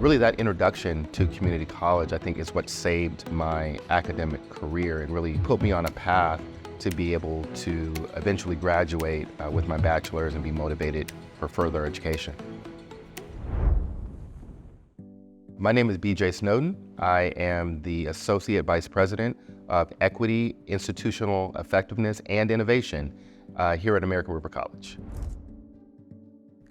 Really, that introduction to community college, I think, is what saved my academic career and really put me on a path to be able to eventually graduate with my bachelor's and be motivated for further education. My name is BJ Snowden. I am the Associate Vice President of Equity, Institutional Effectiveness, and Innovation here at American River College.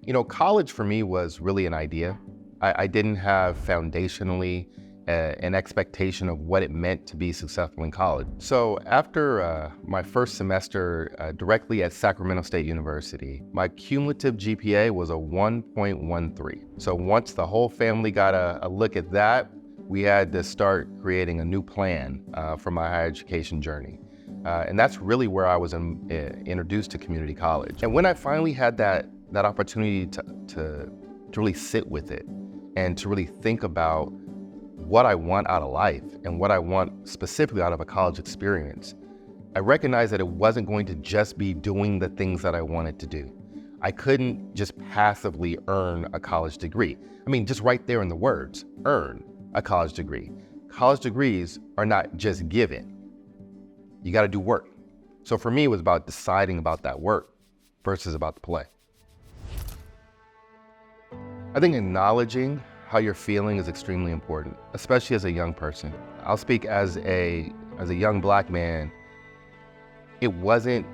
You know, college for me was really an idea. I didn't have foundationally an expectation of what it meant to be successful in college. So after my first semester directly at Sacramento State University, my cumulative GPA was a 1.13. So once the whole family got a look at that, we had to start creating a new plan for my higher education journey. And that's really where I was introduced to community college. And when I finally had that opportunity to really sit with it and to really think about what I want out of life and what I want specifically out of a college experience, I recognized that it wasn't going to just be doing the things that I wanted to do. I couldn't just passively earn a college degree. I mean, just right there in the words, earn a college degree. College degrees are not just given. You got to do work. So for me, it was about deciding about that work versus about the play. I think acknowledging how you're feeling is extremely important, especially as a young person. I'll speak as a young Black man. It wasn't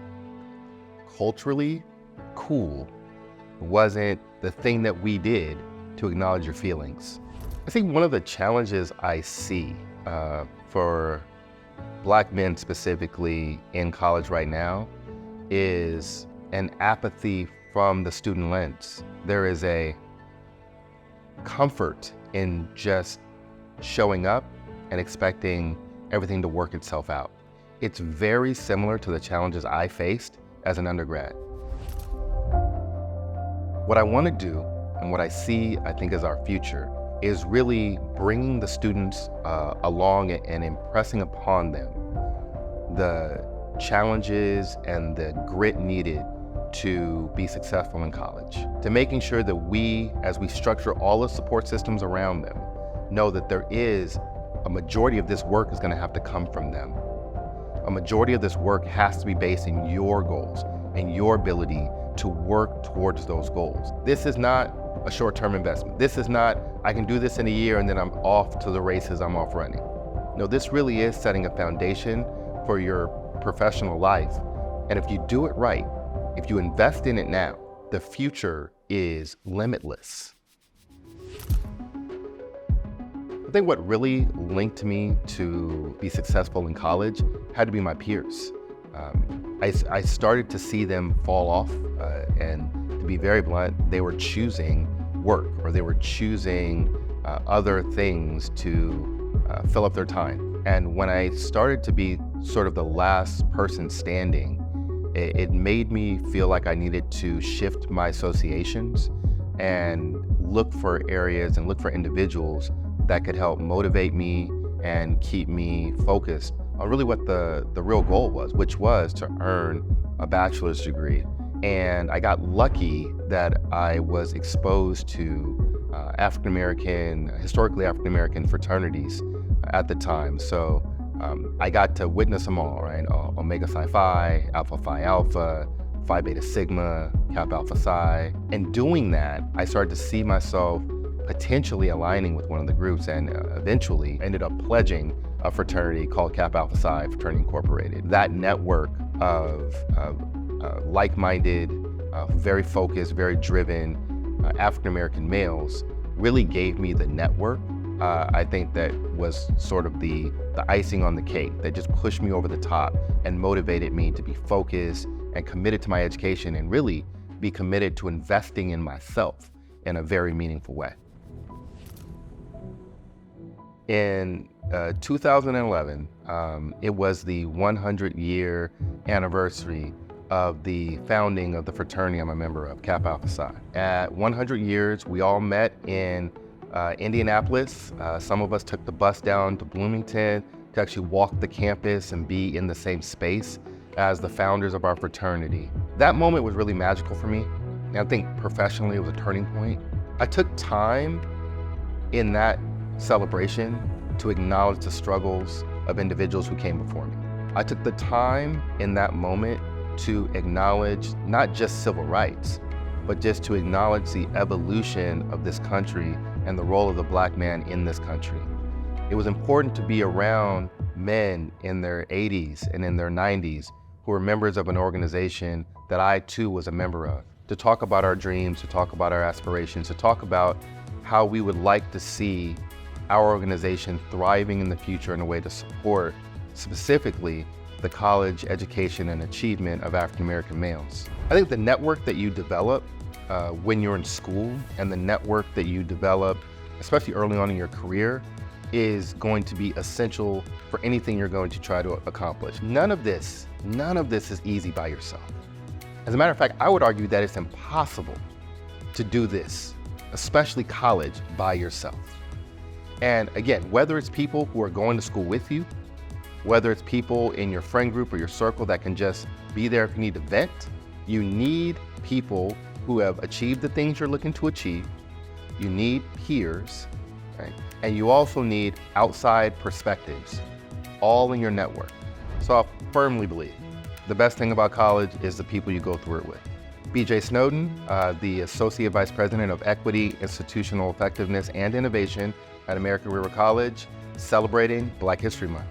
culturally cool. It wasn't the thing that we did to acknowledge your feelings. I think one of the challenges I see for Black men specifically in college right now is an apathy from the student lens. There is a comfort in just showing up and expecting everything to work itself out. It's very similar to the challenges I faced as an undergrad. What I want to do and what I see, I think, as our future is really bringing the students along and impressing upon them the challenges and the grit needed to be successful in college, to making sure that we, as we structure all the support systems around them, know that there is a majority of this work is going to have to come from them. A majority of this work has to be based in your goals and your ability to work towards those goals. This is not a short-term investment. This is not, I can do this in a year and then I'm off to the races, I'm off running. No, this really is setting a foundation for your professional life. And if you do it right, if you invest in it now, the future is limitless. I think what really linked me to be successful in college had to be my peers. I started to see them fall off, and to be very blunt, they were choosing work or they were choosing other things to fill up their time. And when I started to be sort of the last person standing, it made me feel like I needed to shift my associations and look for areas and look for individuals that could help motivate me and keep me focused on really what the real goal was, which was to earn a bachelor's degree. And I got lucky that I was exposed to historically African-American fraternities at the time. So I got to witness them all, right? Omega Psi Phi, Alpha Phi Alpha, Phi Beta Sigma, Kappa Alpha Psi. And doing that, I started to see myself potentially aligning with one of the groups and eventually ended up pledging a fraternity called Kappa Alpha Psi Fraternity Incorporated. That network of like-minded, very focused, very driven African-American males really gave me the network. I think that was sort of the icing on the cake that just pushed me over the top and motivated me to be focused and committed to my education and really be committed to investing in myself in a very meaningful way. In 2011, it was the 100-year anniversary of the founding of the fraternity I'm a member of, Kappa Alpha Psi. At 100 years, we all met in Indianapolis. Some of us took the bus down to Bloomington to actually walk the campus and be in the same space as the founders of our fraternity. That moment was really magical for me. And I think professionally it was a turning point. I took time in that celebration to acknowledge the struggles of individuals who came before me. I took the time in that moment to acknowledge not just civil rights, but just to acknowledge the evolution of this country and the role of the Black man in this country. It was important to be around men in their 80s and in their 90s who were members of an organization that I too was a member of, to talk about our dreams, to talk about our aspirations, to talk about how we would like to see our organization thriving in the future in a way to support specifically the college education and achievement of African American males. I think the network that you develop when you're in school and the network that you develop, especially early on in your career, is going to be essential for anything you're going to try to accomplish. None of this is easy by yourself. As a matter of fact, I would argue that it's impossible to do this, especially college, by yourself. And again, whether it's people who are going to school with you, whether it's people in your friend group or your circle that can just be there if you need to vent, you need people who have achieved the things you're looking to achieve. You need peers, right? And you also need outside perspectives, all in your network. So I firmly believe the best thing about college is the people you go through it with. BJ Snowden, the Associate Vice President of Equity, Institutional Effectiveness, and Innovation at American River College, celebrating Black History Month.